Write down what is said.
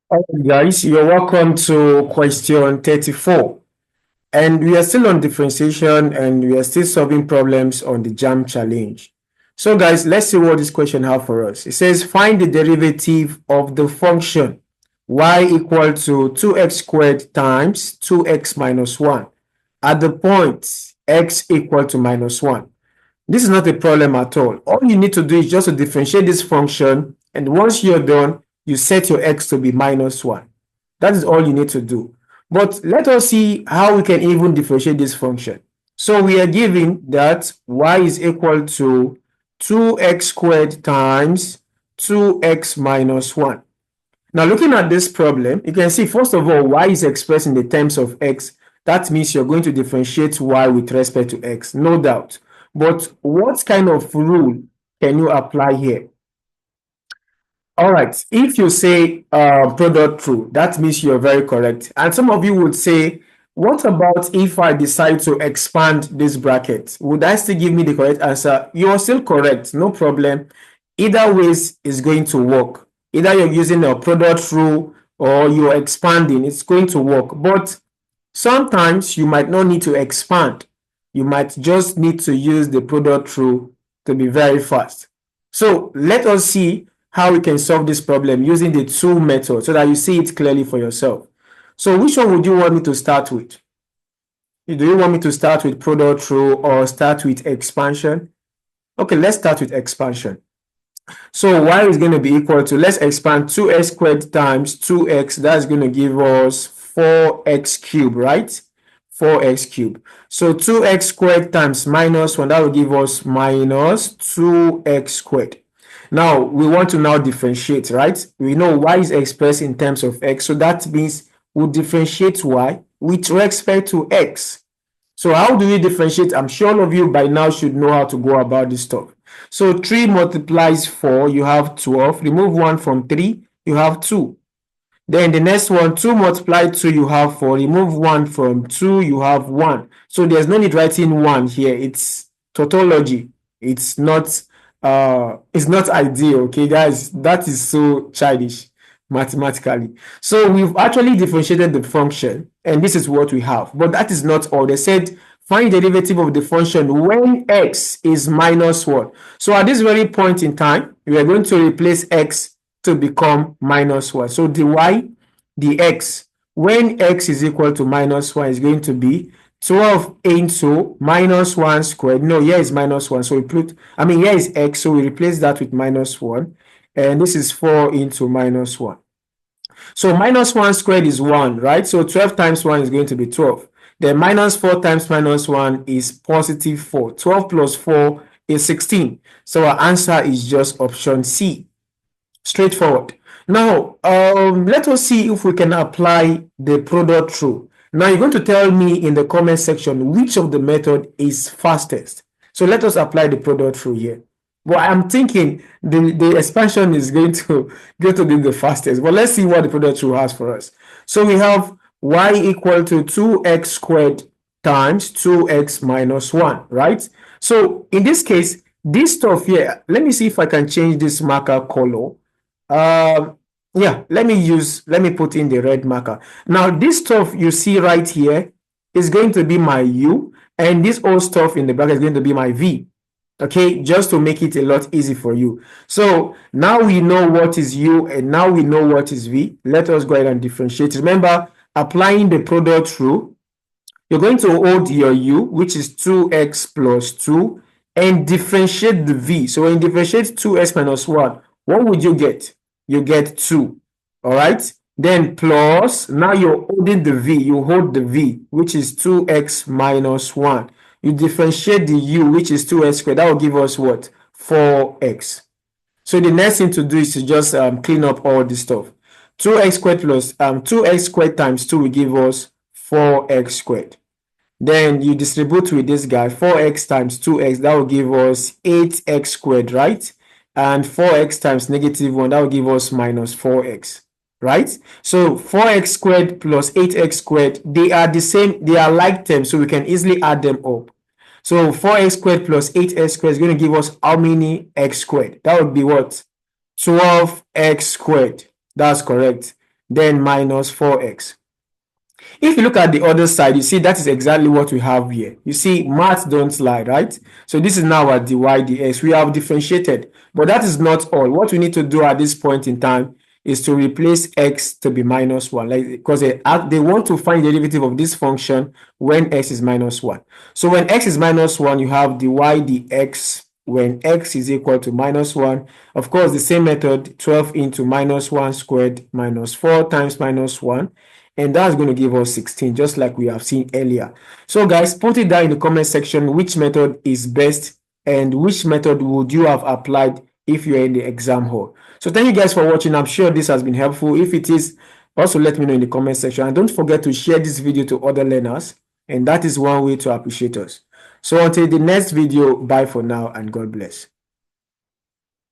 All right, guys, you're welcome to question 34. And we are still on differentiation and we are still solving problems on the JAMB challenge. So, guys, let's see what this question has for us. It says, find the derivative of the function y equal to 2x squared times 2x minus 1 at the point x equal to minus 1. This is not a problem at all. All you need to do is just to differentiate this function, and once you're done, you set your x to be minus 1. That is all you need to do. But let us see how we can even differentiate this function. So we are given that y is equal to 2x squared times 2x minus 1. Now, looking at this problem, you can see, first of all, y is expressed in the terms of x. That means you're going to differentiate y with respect to x, no doubt. But what kind of rule can you apply here? All right, if you say product rule, that means you're very correct. And some of you would say, what about if I decide to expand this bracket? Would that still give me the correct answer? You're still correct, no problem. Either ways is going to work. Either you're using a product rule or you're expanding, it's going to work. But sometimes you might not need to expand. You might just need to use the product rule to be very fast. So let us see how we can solve this problem using the two methods so that you see it clearly for yourself. So which one would you want me to start with? Do you want me to start with product rule or start with expansion? Okay, let's start with expansion. So y is going to be equal to, let's expand 2x squared times 2x. That's going to give us 4x cubed, right? 4x cubed. So 2x squared times minus 1, that will give us minus 2x squared. Now, we want to now differentiate, right? We know y is expressed in terms of x. So that means we'll differentiate y with respect to x. So how do we differentiate? I'm sure all of you by now should know how to go about this stuff. So 3 multiplies 4, you have 12. Remove 1 from 3, you have 2. Then the next one, 2 multiplied 2, you have 4. Remove 1 from 2, you have 1. So there's no need writing 1 here. It's tautology. It's not ideal, okay, guys? That is so childish mathematically. So we've actually differentiated the function, and this is what we have. But that is not all. They said find the derivative of the function when x is minus 1. So at this very point in time, we are going to replace x to become minus 1. So the y, the x, when x is equal to minus 1 is going to be 12 into minus 1 squared. No, here is minus 1. So we put, here is x. So we replace that with minus 1. And this is 4 into minus 1. So minus 1 squared is 1, right? So 12 times 1 is going to be 12. Then minus 4 times minus 1 is positive 4. 12 plus 4 is 16. So our answer is just option C. Straightforward. Now, let us see if we can apply the product rule. Now, you're going to tell me in the comment section which of the method is fastest. So let us apply the product rule here. Well, I'm thinking the expansion is going to be the fastest. But let's see what the product rule has for us. So we have y equal to 2x squared times 2x minus 1, right? So in this case, this stuff here, let me see if I can change this marker color. Yeah, let me put in the red marker. Now, this stuff you see right here is going to be my u, and this whole stuff in the bracket is going to be my v. Okay, just to make it a lot easy for you. So now we know what is u and now we know what is v. Let us go ahead and differentiate. Remember, applying the product rule, you're going to hold your u, which is 2x plus 2, and differentiate the v. So when you differentiate 2x minus 1, what would you get? You get 2. All right? Then plus, now you're holding the v. You hold the v, which is 2x minus 1. You differentiate the u, which is 2x squared. That will give us what? 4x. So the next thing to do is to just clean up all this stuff. 2x squared plus 2x squared times 2 will give us 4x squared. Then you distribute with this guy, 4x times 2x, that will give us 8x squared, right? And 4x times negative 1, that will give us minus 4x, right? So 4x squared plus 8x squared, they are the same, they are like terms, so we can easily add them up. So 4x squared plus 8x squared is going to give us how many x squared? That would be what? 12x squared. That's correct. then minus 4x. If you look at the other side, you see that is exactly what we have here. You see, math don't lie, right? So this is now our dy dx. We have differentiated, but that is not all. What we need to do at this point in time is to replace x to be minus 1, like, because they want to find the derivative of this function when x is minus 1. So when x is minus 1, you have dy dx when x is equal to minus 1. Of course, the same method, 12 into minus 1 squared minus 4 times minus 1. And that's going to give us 16, just like we have seen earlier. So guys, put it down in the comment section which method is best and which method would you have applied if you're in the exam hall. So thank you guys for watching. I'm sure this has been helpful. If it is, also let me know in the comment section. And don't forget to share this video to other learners. And that is one way to appreciate us. So until the next video, bye for now and God bless.